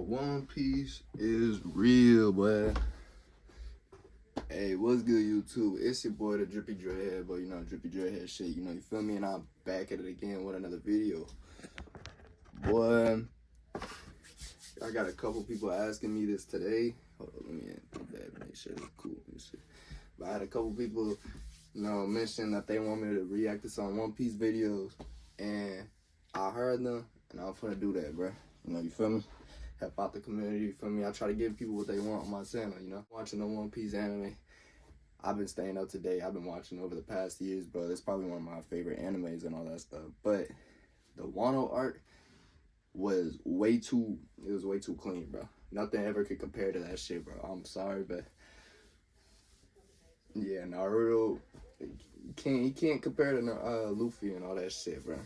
One Piece is real, boy. Hey, what's good, YouTube? It's your boy, the Drippy Dreadhead, but you know, Drippy Dreadhead shit, you know, you feel me? And I'm back at it again with another video. Boy, I got a couple people asking me this today. Hold on, let me do that, make sure it's cool and shit. But I had a couple people, you know, mention that they want me to react to some One Piece videos, and I heard them, and I'm finna do that, bro. You know, you feel me? Help out the community, you feel me? I try to give people what they want on my channel, you know? Watching the One Piece anime, I've been staying up to date. I've been watching over the past years, bro. It's probably one of my favorite animes and all that stuff. But the Wano arc was way too clean, bro. Nothing ever could compare to that shit, bro. I'm sorry, but yeah, Naruto, you can't compare to Luffy and all that shit, bro.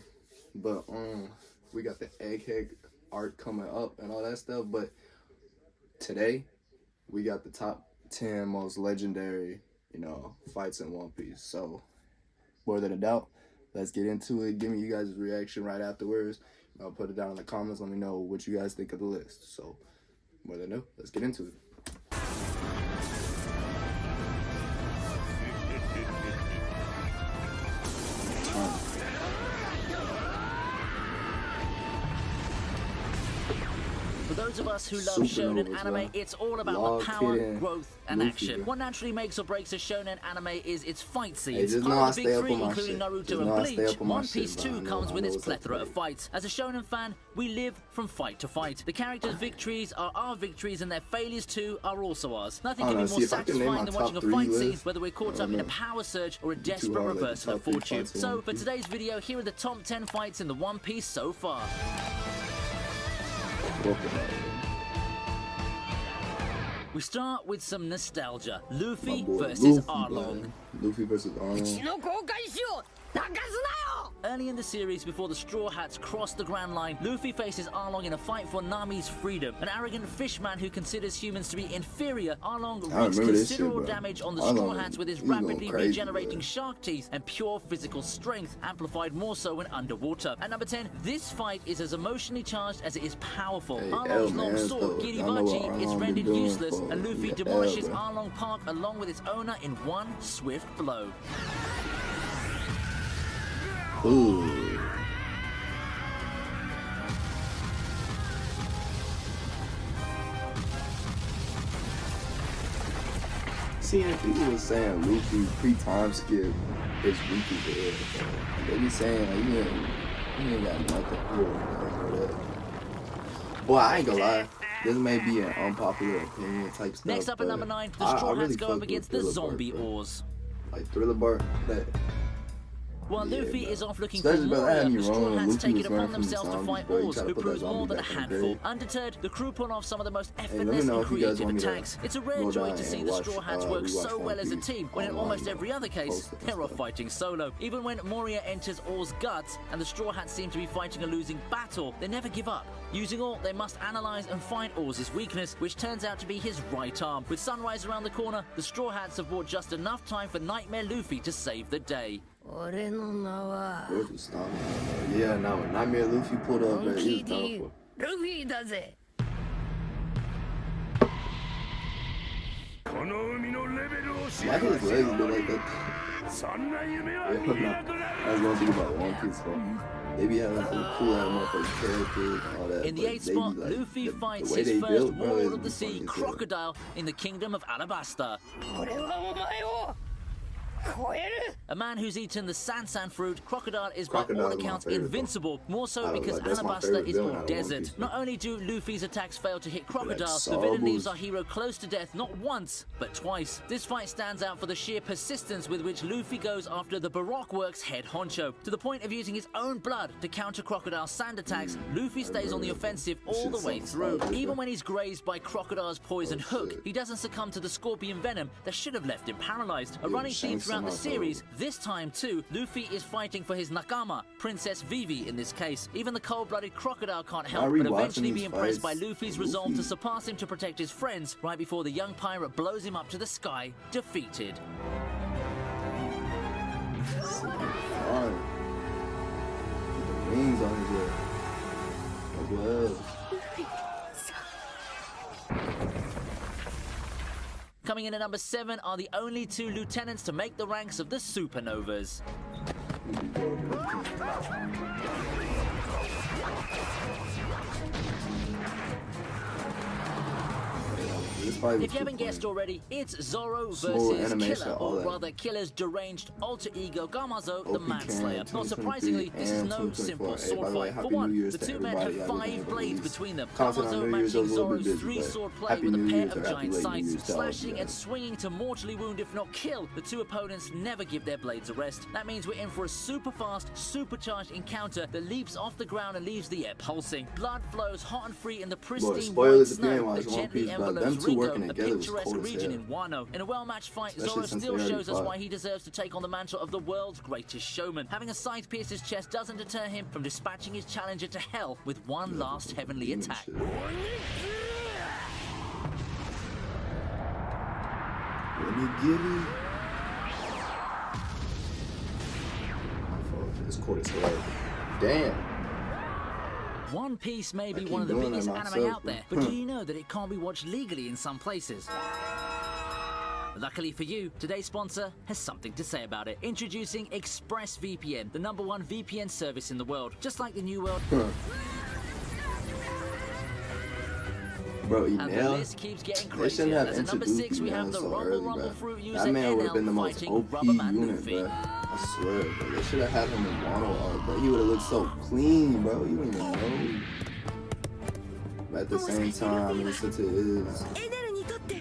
But we got the Egghead arc coming up and all that stuff, but today we got the top 10 most legendary, you know, fights in One Piece. So more than a doubt, let's get into it. Give me you guys' reaction right afterwards. I'll put it down in the comments. Let me know what you guys think of the list. So more than ado, let's get into it. For those of us who love shonen anime, it's all about the power, growth, and action. What naturally makes or breaks a shonen anime is its fight scenes. Part of the big three, including Naruto and Bleach, One Piece too comes with its plethora of fights. As a shonen fan, we live from fight to fight. The characters' victories are our victories, and their failures too are also ours. Nothing can be more satisfying than watching a fight scene, whether we're caught up in a power surge or a desperate reversal of fortune. So, for today's video, here are the top 10 fights in the One Piece so far. We start with some nostalgia. Luffy versus Arlong. Luffy versus Arlong. Early in the series, before the Straw Hats cross the Grand Line, Luffy faces Arlong in a fight for Nami's freedom. An arrogant fishman who considers humans to be inferior, Arlong wreaks considerable damage on the Straw Hats with his rapidly regenerating shark teeth and pure physical strength, amplified more so when underwater. At number 10, this fight is as emotionally charged as it is powerful. Arlong's long sword, Giribachi, is rendered useless, and Luffy demolishes Arlong Park along with its owner in one swift blow. Ooh. Seeing people was saying Luffy pre-time skip is weak as hell. They be saying like, he ain't got nothing. Boy, I ain't gonna lie. This may be an unpopular opinion type stuff. Next up at number 9, the Straw Hats go up against the zombie oars. Like Thriller Bark, that. While Luffy is off looking for more, the Straw Hats take it upon themselves to fight Oars, who proves more than a handful. Undeterred, the crew pull off some of the most effortless and creative attacks. It's a rare joy to see the Straw Hats work so well as a team, when in almost every other case, they're off fighting solo. Even when Moria enters Oars' guts, and the Straw Hats seem to be fighting a losing battle, they never give up. Using all, they must analyze and find Oars' weakness, which turns out to be his right arm. With sunrise around the corner, the Straw Hats have bought just enough time for Nightmare Luffy to save the day. Yeah, no, Nightmare Luffy pulled up, but he was done for. Why his legs look like that? That's one thing about One Piece, bro. They be having some cool ass motherfucking characters and all that. In the 8th spot, like, Luffy fights his first Warlord of the Sea, Crocodile, in the Kingdom of Alabasta. A man who's eaten the Sansan fruit, Crocodile is by all accounts invincible, more so because Alabasta is all desert. Not only do Luffy's attacks fail to hit Crocodile, the villain leaves our hero close to death not once, but twice. This fight stands out for the sheer persistence with which Luffy goes after the Baroque Works head honcho. To the point of using his own blood to counter Crocodile's sand attacks, Luffy stays on the offensive all the way through. Even when he's grazed by Crocodile's poison hook, he doesn't succumb to the scorpion venom that should have left him paralyzed. A running theme throughout the series, this time too, Luffy is fighting for his nakama, Princess Vivi in this case. Even the cold-blooded Crocodile can't help but eventually be impressed by Luffy's resolve to surpass him to protect his friends, right before the young pirate blows him up to the sky, defeated. Wings on his head. Coming in at number 7 are the only 2 lieutenants to make the ranks of the Supernovas. If you haven't guessed already, it's Zoro versus Killer, or rather Killer's deranged alter ego Gazo, the Manslayer. Not surprisingly, this is no simple sword fight. For one, the two men have 5 blades between them. Gazo matching Zoro's 3-sword play with a pair of giant scythes, slashing and swinging to mortally wound if not kill. The 2 opponents never give their blades a rest. That means we're in for a super fast, supercharged encounter that leaps off the ground and leaves the air pulsing. Blood flows hot and free in the pristine white snow that gently envelopes Ringo, a picturesque region in Wano. In a well-matched fight, Zoro still shows us why he deserves to take on the mantle of the world's greatest showman. Having a scythe pierce his chest doesn't deter him from dispatching his challenger to hell with one last heavenly attack. Let me get it. This court is hard. Damn. One Piece may be one of the biggest anime out there, but do you know that it can't be watched legally in some places? Luckily for you, today's sponsor has something to say about it. Introducing ExpressVPN, the #1 VPN service in the world. Just like the New World. Bro, and the list keeps getting crazier. As at number 6, we have the Rumble Fruit user NL fighting Rubberman Luffy. I swear, bro. They should have had him in Wano art, bro. He would have looked so clean, bro. You don't even know. But at the same time, since it is,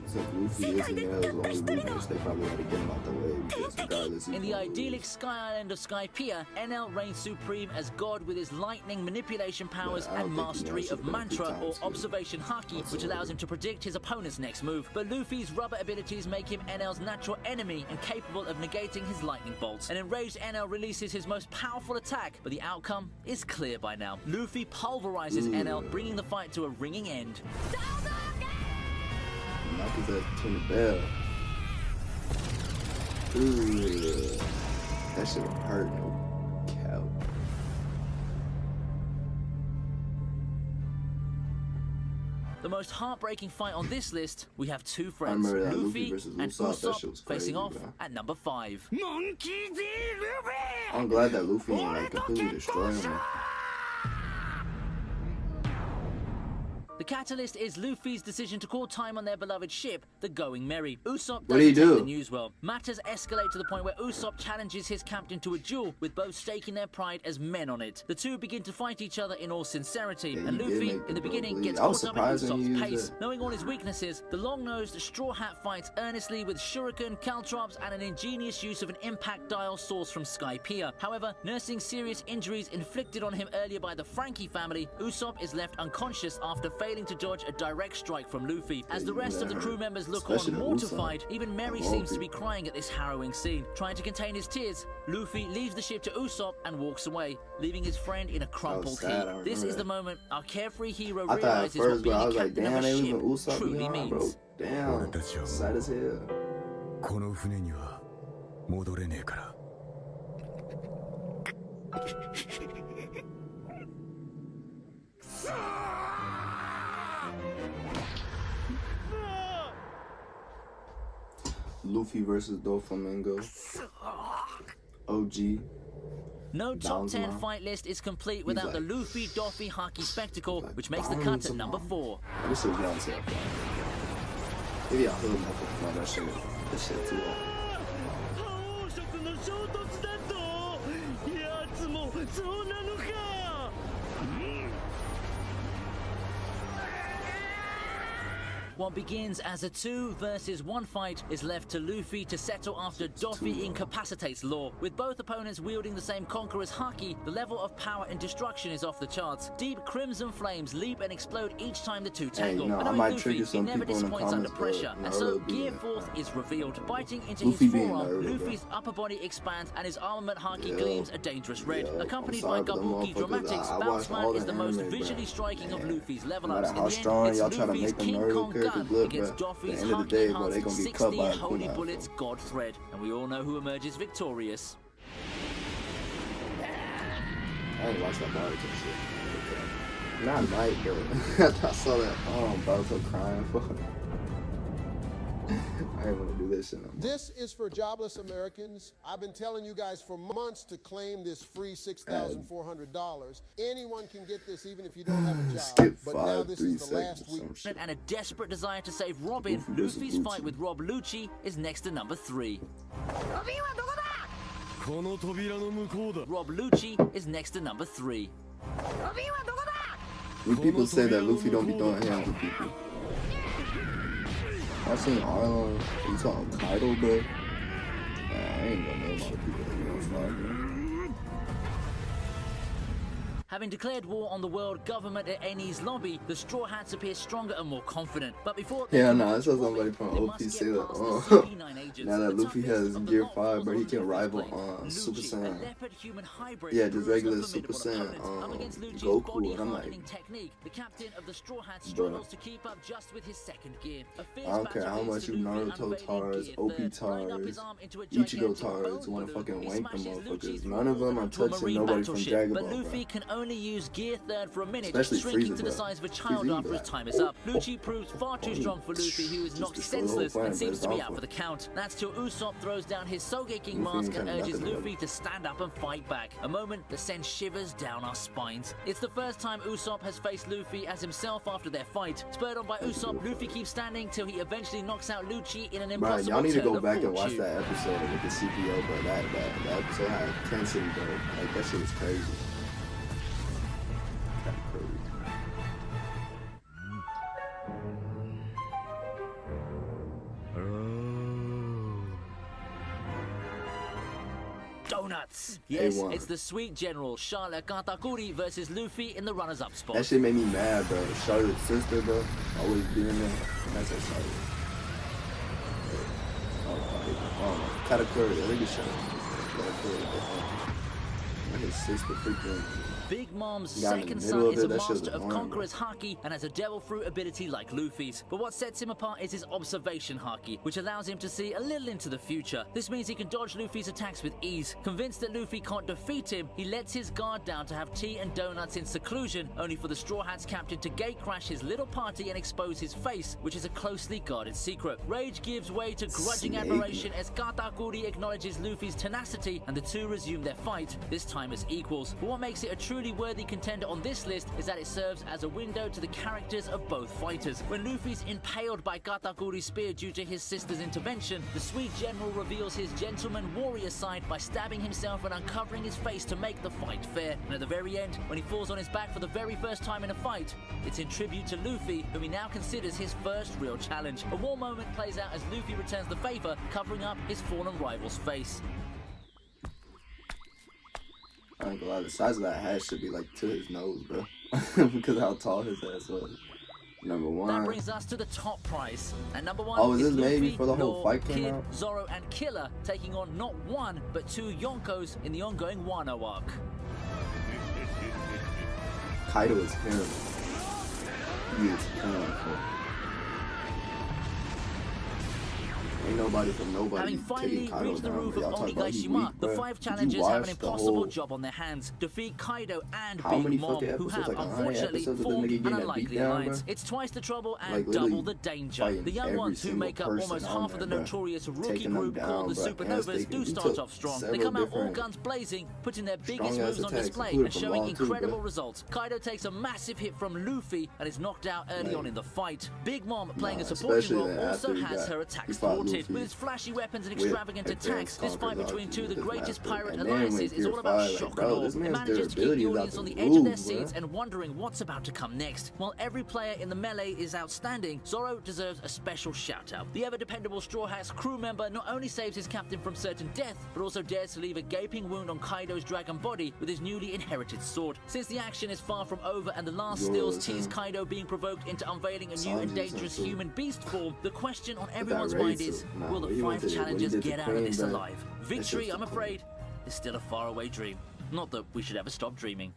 since Luffy is in NL's only weakness, they probably had to get him out the way because regardless. In the idyllic Sky Island of Skypiea, NL reigns supreme as God with his lightning manipulation powers and mastery of mantra or observation haki, which allows him to predict his opponent's next move. But Luffy's rubber abilities make him NL's natural enemy and capable of negating his lightning bolts. An enraged NL releases his most powerful attack, but the outcome is clear by now. Luffy pulverizes NL, bringing the fight to a ringing end. Knock his ass to the bell. Ooh, that shit hurt no cow. The most heartbreaking fight on this list, we have 2 friends, Luffy and Usopp, facing off at number 5. I'm glad that Luffy ain't like completely destroying him. The catalyst is Luffy's decision to call time on their beloved ship, the Going Merry. Usopp What do you doesn't do? take the news well. Matters escalate to the point where Usopp challenges his captain to a duel, with both staking their pride as men on it. The 2 begin to fight each other in all sincerity, and Luffy, in the beginning, gets caught up in Usopp's pace. Knowing all his weaknesses, the long-nosed Straw Hat fights earnestly with shuriken, caltrops, and an ingenious use of an impact dial sourced from Skypiea. However, nursing serious injuries inflicted on him earlier by the Frankie family, Usopp is left unconscious after failing to dodge a direct strike from Luffy. As the rest of the crew members look on mortified, even Merry seems to be crying at this harrowing scene. Trying to contain his tears, Luffy leaves the ship to Usopp and walks away, leaving his friend in a crumpled heap. This is the moment our carefree hero realizes what being a captain of a ship truly means. Damn, sad as hell. Luffy versus Doflamingo. OG. No top 10 fight list is complete without the Luffy Doffy Haki spectacle, which makes the cut at number 4. This is not safe. Maybe I'll hold my that shit. This shit too long. What begins as a 2 versus 1 fight is left to Luffy to settle after Doffy incapacitates Law. With both opponents wielding the same Conqueror's Haki, the level of power and destruction is off the charts. Deep crimson flames leap and explode each time the 2 tangle. But knowing Luffy, he never disappoints under pressure, and so Gear 4th is revealed. Biting into his forearm, Luffy's upper body expands and his armament Haki gleams a dangerous red. Accompanied by Gabuki dramatics, Bounceman is the most visually striking of Luffy's level-ups. In the end, it's Luffy's King Kong against Doffy's Haki-enhanced 60 Holy Bullets God Thread, and we all know who emerges victorious. I didn't watch that Naruto shit. Not Mike, though. I saw that Boruto crying for I ain't want to do this shit no more. This is for jobless Americans. I've been telling you guys for months to claim this free $6,400. Anyone can get this even if you don't have a job. Skip but 5, now this 3 is the last week. And a desperate desire to save Robin, Luffy's fight with Rob Luchi is next to number 3. Rob Luchi is next to number 3. When people say that Luffy don't be throwing hands with people, I seen Arlong, you talking Kaido, bro? Nah, I ain't gonna know about people that don't fly, bro. Having declared war on the world government at Eni's lobby, the Straw Hats appear stronger and more confident. But before I saw somebody from OP say that, now that Luffy has Gear 5, bro, he can rival Super Saiyan. Yeah, just regular Super Saiyan Goku, and I'm like, the captain of the Straw Hats struggles to keep up just with his second gear. I don't care how much you Naruto tars, OP tars, Ichigo tars want to fucking wank them motherfuckers. None of them are touching nobody from Dragon Ball, Luffy can only use gear 3rd for a minute, especially shrinking Frieza, to the size of a child after his time is up. Luchi proves far too strong for Luffy, who is knocked senseless and seems to be out for the count. That's till Usopp throws down his Sogeking mask and urges Luffy to stand up and fight back. A moment that sends shivers down our spines. It's the first time Usopp has faced Luffy as himself after their fight. Spurred on by Usopp, Luffy keeps standing till he eventually knocks out Luchi in an impossible turn. Y'all need to go back and watch that episode with the CPO, bro. That episode had tension, bro. Like, that shit was crazy. Donuts! Yes, it's the sweet general Charlotte Katakuri versus Luffy in the runners-up spot. That shit made me mad, bro. Charlotte's sister, bro, always being there. That's a Charlotte. Oh, Katakuri, I think it's Charlotte. Katakuri, his sister freaking. Big Mom's second son is a master of Conqueror's Haki and has a devil fruit ability like Luffy's. But what sets him apart is his observation Haki, which allows him to see a little into the future. This means he can dodge Luffy's attacks with ease. Convinced that Luffy can't defeat him, he lets his guard down to have tea and donuts in seclusion, only for the Straw Hats captain to gatecrash his little party and expose his face, which is a closely guarded secret. Rage gives way to grudging admiration as Katakuri acknowledges Luffy's tenacity, and the two resume their fight, this time as equals. But what makes it a truly worthy contender on this list is that it serves as a window to the characters of both fighters. When Luffy's impaled by Katakuri's spear due to his sister's intervention, the sweet general reveals his gentleman warrior side by stabbing himself and uncovering his face to make the fight fair. And at the very end, when he falls on his back for the very first time in a fight, it's in tribute to Luffy, whom he now considers his first real challenge. A war moment plays out as Luffy returns the favor, covering up his fallen rival's face. I ain't gonna lie, the size of that hat should be like to his nose, bro. Because of how tall his ass was. Number 1. That brings us to the top prize. And number 1 is this Luffy, maybe for the whole Law, fight came Kid, out? Zoro, and Killer taking on not 1 but 2 Yonkos in the ongoing Wano arc. Kaido is him. He is him. Ain't nobody from nobody. Having finally Kaido reached the down, roof bro. of Y'all talk about he weak, 5 bro. challengers have an impossible job on their hands. Defeat Kaido and Big Mom, who have, like unfortunately, formed an unlikely alliance. It's twice the trouble and like, double the danger. The young ones, who make up almost half of the notorious rookie group called the Supernovas, do start off strong. They come out all guns blazing, putting their biggest moves on display and showing incredible results. Kaido takes a massive hit from Luffy and is knocked out early on in the fight. Big Mom, playing a supporting role, also has her attacks thwarted. With its flashy weapons and extravagant attacks, this fight between two of the greatest pirate alliances is all about shock and awe. It manages to keep the audience on the edge of their seats and wondering what's about to come next. While every player in the melee is outstanding, Zoro deserves a special shout out. The ever-dependable Straw Hats crew member not only saves his captain from certain death, but also dares to leave a gaping wound on Kaido's dragon body with his newly inherited sword. Since the action is far from over and the last stills tease Kaido being provoked into unveiling a new and dangerous human beast form, the question on everyone's mind is, will the 5 challengers get out of this alive? Victory, I'm afraid, is still a faraway dream. Not that we should ever stop dreaming.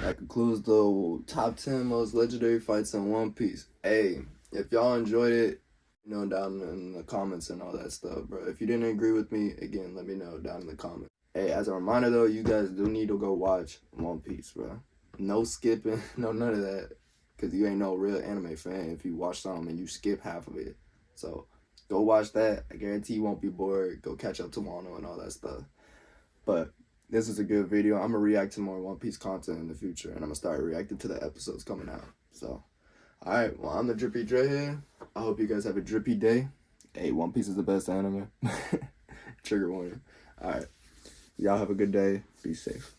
That concludes the top 10 most legendary fights in One Piece. Hey, if y'all enjoyed it, you know, down in the comments and all that stuff, bro. If you didn't agree with me, again, let me know down in the comments. Hey, as a reminder though, you guys do need to go watch One Piece, bro. No skipping, no none of that. because you ain't no real anime fan if you watch something and you skip half of it. So go watch that. I guarantee you won't be bored. Go catch up to Wano and all that stuff. But this is a good video. I'm going to react to more One Piece content in the future, and I'm going to start reacting to the episodes coming out. So, alright, well, I'm the Drippy Dreadhead. I hope you guys have a drippy day. Hey, One Piece is the best anime. Trigger warning. Alright, y'all have a good day. Be safe.